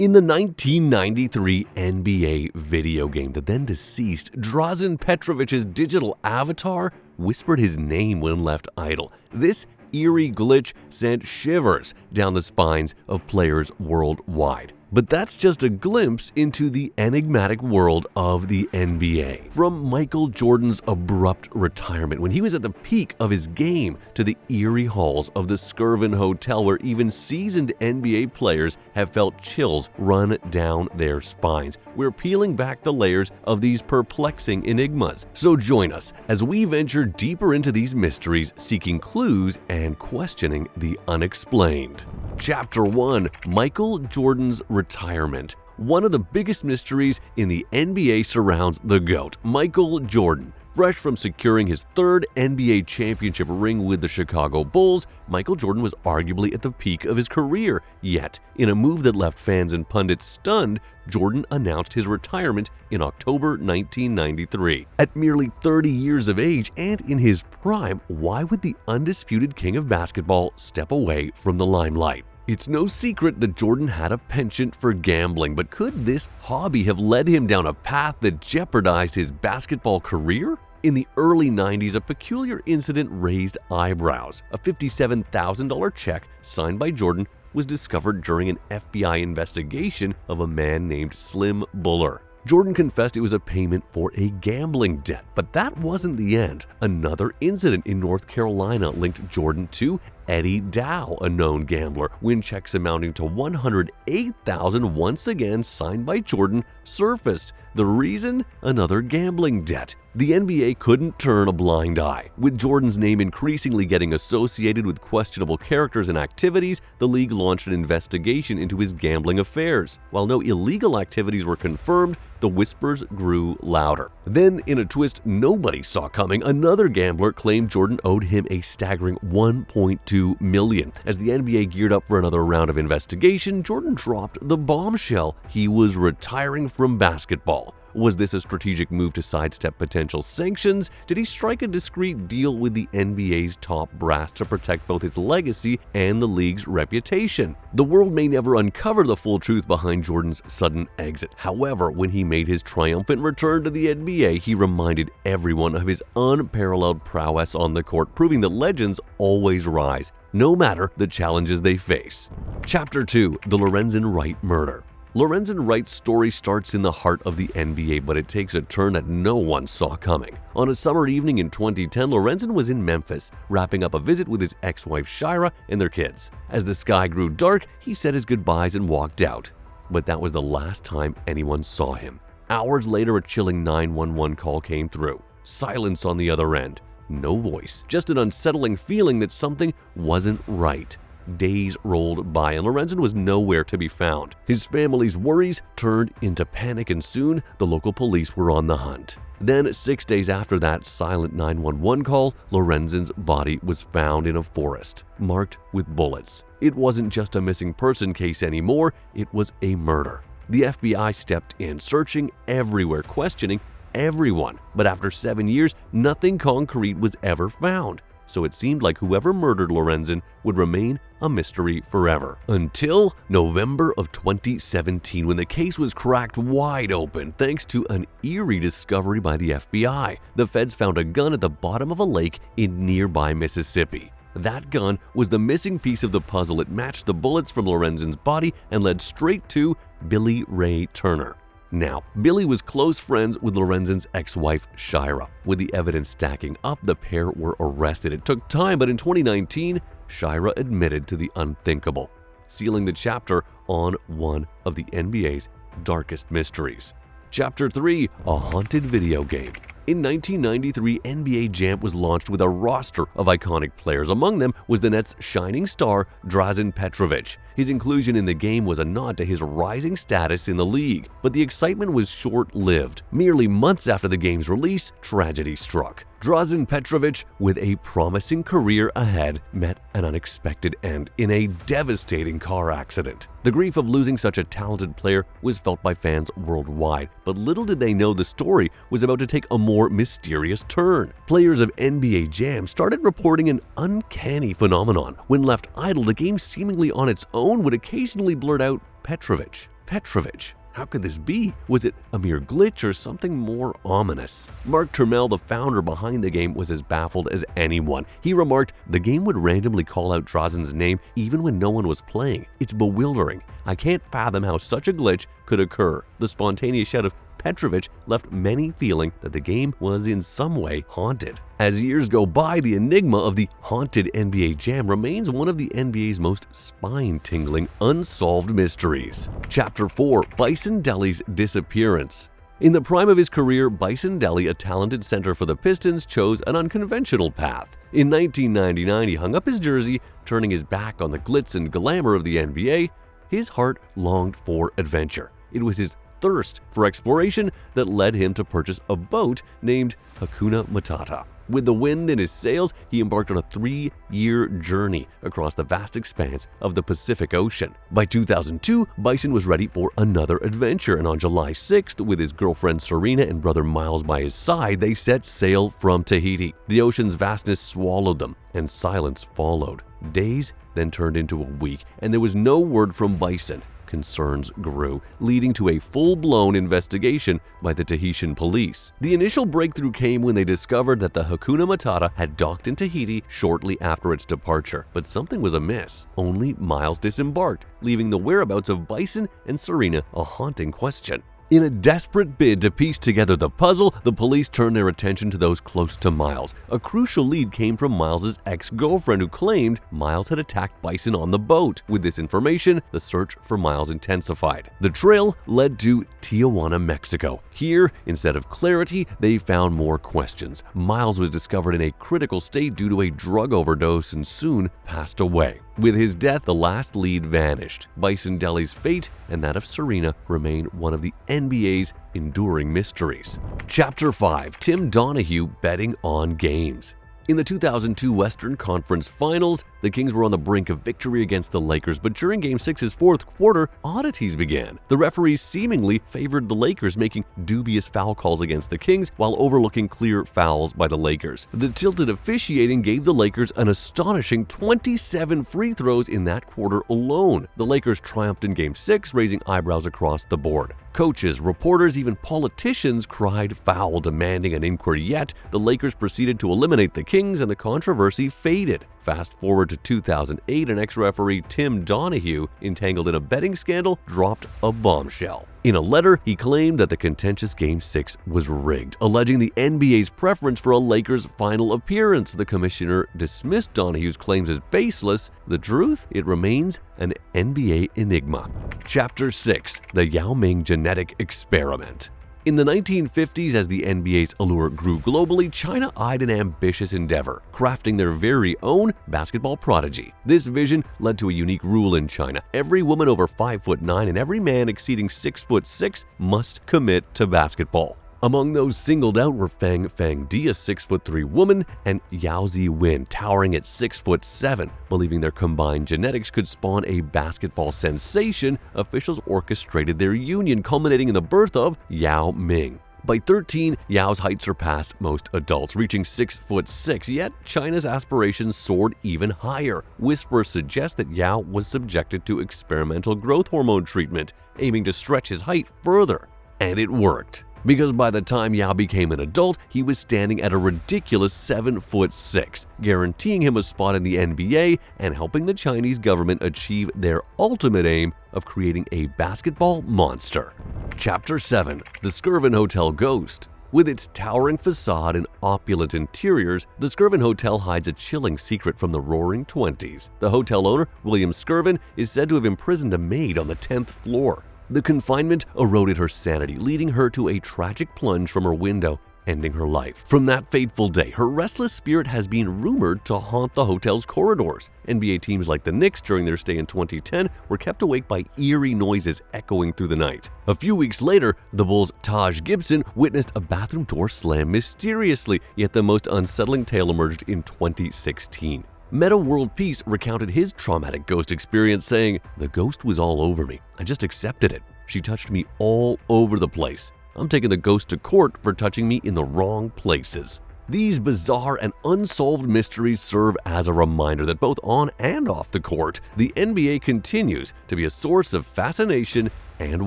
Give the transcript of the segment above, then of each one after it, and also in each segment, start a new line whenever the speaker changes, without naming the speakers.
In the 1993 NBA video game, the then deceased Drazen Petrovich's digital avatar whispered his name when left idle. This eerie glitch sent shivers down the spines of players worldwide. But that's just a glimpse into the enigmatic world of the NBA. From Michael Jordan's abrupt retirement when he was at the peak of his game to the eerie halls of the Scen Hotel where even seasoned NBA players have felt chills run down their spines. We're peeling back the layers of these perplexing enigmas. So join us as we venture deeper into these mysteries, seeking clues and questioning the unexplained. Chapter 1: Michael Jordan's retirement. One of the biggest mysteries in the NBA surrounds the GOAT, Michael Jordan. Fresh from securing his third NBA championship ring with the Chicago Bulls, Michael Jordan was arguably at the peak of his career. Yet, in a move that left fans and pundits stunned, Jordan announced his retirement in October 1993. At merely 30 years of age and in his prime, why would the undisputed king of basketball step away from the limelight? It's no secret that Jordan had a penchant for gambling, but could this hobby have led him down a path that jeopardized his basketball career? In the early 90s, a peculiar incident raised eyebrows. A $57,000 check signed by Jordan was discovered during an FBI investigation of a man named Slim Buller. Jordan confessed it was a payment for a gambling debt, but that wasn't the end. Another incident in North Carolina linked Jordan to Eddie Dow, a known gambler, when checks amounting to $108,000 once again signed by Jordan surfaced. The reason? Another gambling debt. The NBA couldn't turn a blind eye. With Jordan's name increasingly getting associated with questionable characters and activities, the league launched an investigation into his gambling affairs. While no illegal activities were confirmed, the whispers grew louder. Then, in a twist nobody saw coming, another gambler claimed Jordan owed him a staggering $1.2 million. As the NBA geared up for another round of investigation, Jordan dropped the bombshell: he was retiring from basketball. Was this a strategic move to sidestep potential sanctions? Did he strike a discreet deal with the NBA's top brass to protect both his legacy and the league's reputation? The world may never uncover the full truth behind Jordan's sudden exit. However, when he made his triumphant return to the NBA, he reminded everyone of his unparalleled prowess on the court, proving that legends always rise, no matter the challenges they face. Chapter 2: The Lorenzen Wright Murder. Lorenzen Wright's story starts in the heart of the NBA, but it takes a turn that no one saw coming. On a summer evening in 2010, Lorenzen was in Memphis, wrapping up a visit with his ex-wife Shira and their kids. As the sky grew dark, he said his goodbyes and walked out. But that was the last time anyone saw him. Hours later, a chilling 911 call came through. Silence on the other end. No voice, just an unsettling feeling that something wasn't right. Days rolled by and Lorenzen was nowhere to be found. His family's worries turned into panic, and soon the local police were on the hunt. Then, 6 days after that silent 911 call, Lorenzen's body was found in a forest, marked with bullets. It wasn't just a missing person case anymore, it was a murder. The FBI stepped in, searching everywhere, questioning everyone. But after 7 years, nothing concrete was ever found. So it seemed like whoever murdered Lorenzen would remain a mystery forever. Until November of 2017, when the case was cracked wide open thanks to an eerie discovery by the FBI. The feds found a gun at the bottom of a lake in nearby Mississippi. That gun was the missing piece of the puzzle. It matched the bullets from Lorenzen's body and led straight to Billy Ray Turner. Now, Billy was close friends with Lorenzen's ex-wife, Shira. With the evidence stacking up, the pair were arrested. It took time, but in 2019, Shira admitted to the unthinkable, sealing the chapter on one of the NBA's darkest mysteries. Chapter 3: A Haunted Video Game. In 1993, NBA Jam was launched with a roster of iconic players. Among them was the Nets' shining star, Drazen Petrovic. His inclusion in the game was a nod to his rising status in the league. But the excitement was short-lived. Merely months after the game's release, tragedy struck. Drazen Petrovic, with a promising career ahead, met an unexpected end in a devastating car accident. The grief of losing such a talented player was felt by fans worldwide, but little did they know the story was about to take a more mysterious turn. Players of NBA Jam started reporting an uncanny phenomenon. When left idle, the game seemingly on its own own would occasionally blurt out, "Petrovich, Petrovich." How could this be? Was it a mere glitch or something more ominous? Mark Turmel, the founder behind the game, was as baffled as anyone. He remarked, "The game would randomly call out Drazen's name even when no one was playing. It's bewildering. I can't fathom how such a glitch could occur." The spontaneous shout of Petrovich left many feeling that the game was in some way haunted. As years go by, the enigma of the haunted NBA Jam remains one of the NBA's most spine-tingling unsolved mysteries. Chapter 4: Bison Delis' Disappearance. In the prime of his career, Bison Deli, a talented center for the Pistons, chose an unconventional path. In 1999, he hung up his jersey, turning his back on the glitz and glamour of the NBA. His heart longed for adventure. It was his thirst for exploration that led him to purchase a boat named Hakuna Matata. With the wind in his sails, he embarked on a 3-year journey across the vast expanse of the Pacific Ocean. By 2002, Bison was ready for another adventure, and on July 6th, with his girlfriend Serena and brother Miles by his side, they set sail from Tahiti. The ocean's vastness swallowed them, and silence followed. Days then turned into a week, and there was no word from Bison. Concerns grew, leading to a full-blown investigation by the Tahitian police. The initial breakthrough came when they discovered that the Hakuna Matata had docked in Tahiti shortly after its departure. But something was amiss. Only Miles disembarked, leaving the whereabouts of Bison and Serena a haunting question. In a desperate bid to piece together the puzzle, the police turned their attention to those close to Miles. A crucial lead came from Miles' ex-girlfriend, who claimed Miles had attacked Bison on the boat. With this information, the search for Miles intensified. The trail led to Tijuana, Mexico. Here, instead of clarity, they found more questions. Miles was discovered in a critical state due to a drug overdose and soon passed away. With his death, the last lead vanished. Bison Deli's fate and that of Serena remain one of the NBA's enduring mysteries. Chapter 5: Tim Donahue Betting on Games. In the 2002 Western Conference Finals, the Kings were on the brink of victory against the Lakers, but during Game 6's fourth quarter, oddities began. The referees seemingly favored the Lakers, making dubious foul calls against the Kings while overlooking clear fouls by the Lakers. The tilted officiating gave the Lakers an astonishing 27 free throws in that quarter alone. The Lakers triumphed in Game 6, raising eyebrows across the board. Coaches, reporters, even politicians cried foul, demanding an inquiry, yet the Lakers proceeded to eliminate the Kings and the controversy faded. Fast forward to 2008, an ex-referee, Tim Donahue, entangled in a betting scandal, dropped a bombshell. In a letter, he claimed that the contentious Game 6 was rigged, alleging the NBA's preference for a Lakers final appearance. The commissioner dismissed Donahue's claims as baseless. The truth? It remains an NBA enigma. Chapter 6: The Yao Ming Genetic Experiment. In the 1950s, as the NBA's allure grew globally, China eyed an ambitious endeavor, crafting their very own basketball prodigy. This vision led to a unique rule in China: every woman over 5'9" and every man exceeding 6'6" must commit to basketball. Among those singled out were Fang Fangdi, a 6'3" woman, and Yao Ziwen, towering at 6'7". Believing their combined genetics could spawn a basketball sensation, officials orchestrated their union, culminating in the birth of Yao Ming. By 13, Yao's height surpassed most adults, reaching 6'6", yet China's aspirations soared even higher. Whispers suggest that Yao was subjected to experimental growth hormone treatment, aiming to stretch his height further. And it worked, because by the time Yao became an adult, he was standing at a ridiculous 7'6", guaranteeing him a spot in the NBA and helping the Chinese government achieve their ultimate aim of creating a basketball monster. Chapter 7: The Scen Hotel Ghost. With its towering facade and opulent interiors, the Scen Hotel hides a chilling secret from the roaring 20s. The hotel owner, William Scen, is said to have imprisoned a maid on the 10th floor. The confinement eroded her sanity, leading her to a tragic plunge from her window, ending her life. From that fateful day, her restless spirit has been rumored to haunt the hotel's corridors. NBA teams like the Knicks during their stay in 2010 were kept awake by eerie noises echoing through the night. A few weeks later, the Bulls' Taj Gibson witnessed a bathroom door slam mysteriously, yet the most unsettling tale emerged in 2016. Meta World Peace recounted his traumatic ghost experience, saying, "The ghost was all over me. I just accepted it. She touched me all over the place. I'm taking the ghost to court for touching me in the wrong places." These bizarre and unsolved mysteries serve as a reminder that both on and off the court, the NBA continues to be a source of fascination and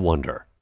wonder.